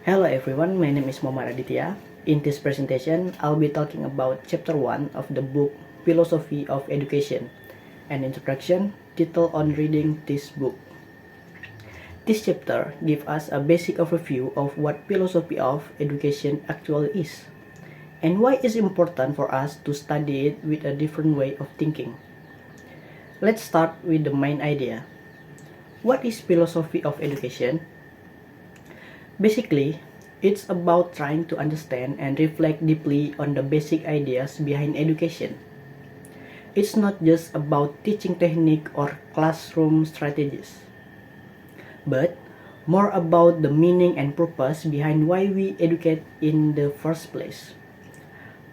Hello everyone, my name is Muhammad Aditya. In this presentation, I'll be talking about Chapter 1 of the book Philosophy of Education, an introduction title on reading this book. This chapter gives us a basic overview of what philosophy of education actually is, and why it's important for us to study it with a different way of thinking. Let's start with the main idea. What is philosophy of education? Basically, it's about trying to understand and reflect deeply on the basic ideas behind education. It's not just about teaching technique or classroom strategies, but more about the meaning and purpose behind why we educate in the first place.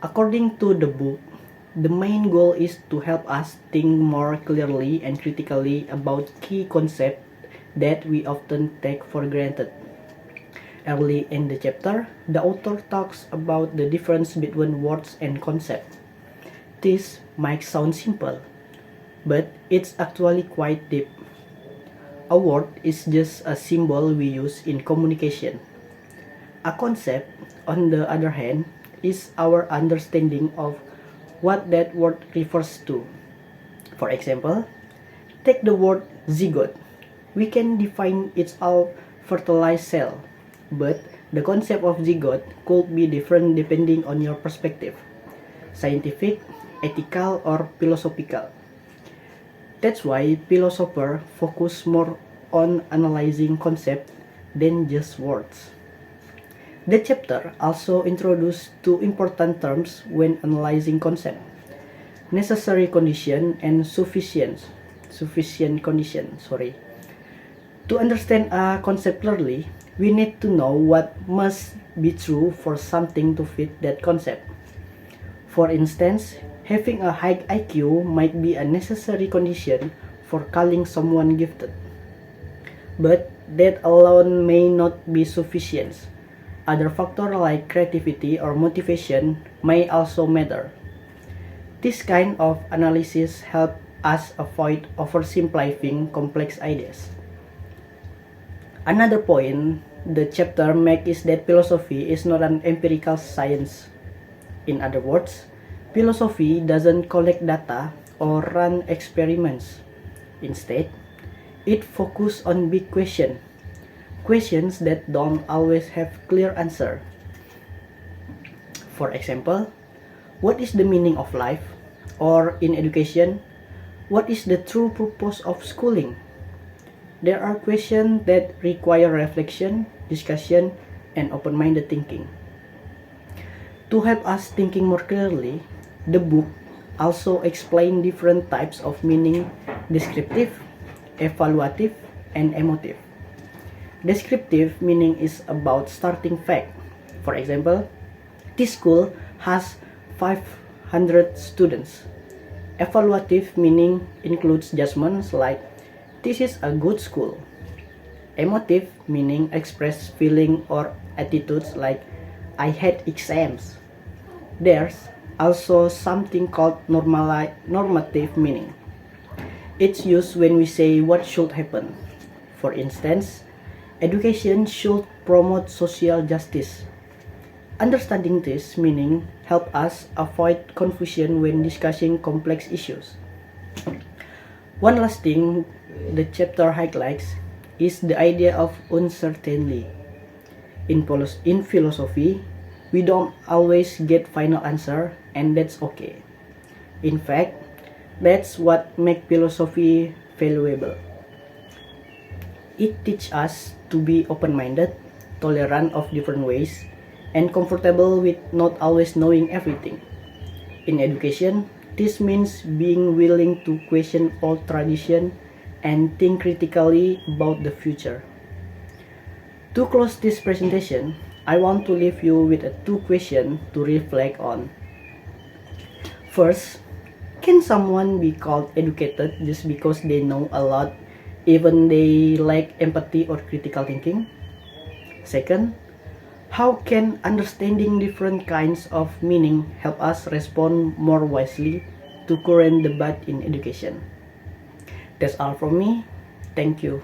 According to the book, the main goal is to help us think more clearly and critically about key concepts that we often take for granted. Early in the chapter, the author talks about the difference between words and concepts. This might sound simple, but it's actually quite deep. A word is just a symbol we use in communication. A concept, on the other hand, is our understanding of what that word refers to. For example, take the word zygote. We can define it's a fertilized cell, but the concept of zygote could be different depending on your perspective, scientific, ethical, or philosophical. That's why philosophers focus more on analyzing concepts than just words. The chapter also introduces two important terms when analyzing concept: necessary condition and sufficient condition. To understand a concept clearly, we need to know what must be true for something to fit that concept. For instance, having a high IQ might be a necessary condition for calling someone gifted, but that alone may not be sufficient. Other factors like creativity or motivation may also matter. This kind of analysis helps us avoid oversimplifying complex ideas. Another point the chapter makes is that philosophy is not an empirical science. In other words, philosophy doesn't collect data or run experiments. Instead, it focuses on big questions that don't always have clear answer. For example, what is the meaning of life? Or in education, what is the true purpose of schooling? There are questions that require reflection, discussion, and open-minded thinking. To help us thinking more clearly, the book also explains different types of meaning: descriptive, evaluative, and emotive. Descriptive meaning is about starting fact. For example, this school has 500 students. Evaluative meaning includes judgments like this is a good school. Emotive meaning express feeling or attitudes like I hate exams. There's also something called normative meaning. It's used when we say what should happen. For instance, education should promote social justice. Understanding this meaning helps us avoid confusion when discussing complex issues. One last thing the chapter highlights is the idea of uncertainty. In philosophy, we don't always get final answer, and that's okay. In fact, that's what makes philosophy valuable. It teaches us to be open-minded, tolerant of different ways, and comfortable with not always knowing everything. In education, this means being willing to question old tradition and think critically about the future. To close this presentation, I want to leave you with two questions to reflect on. First, can someone be called educated just because they know a lot, even they lack empathy or critical thinking? Second, how can understanding different kinds of meaning help us respond more wisely to current debate in education? That's all from me. Thank you.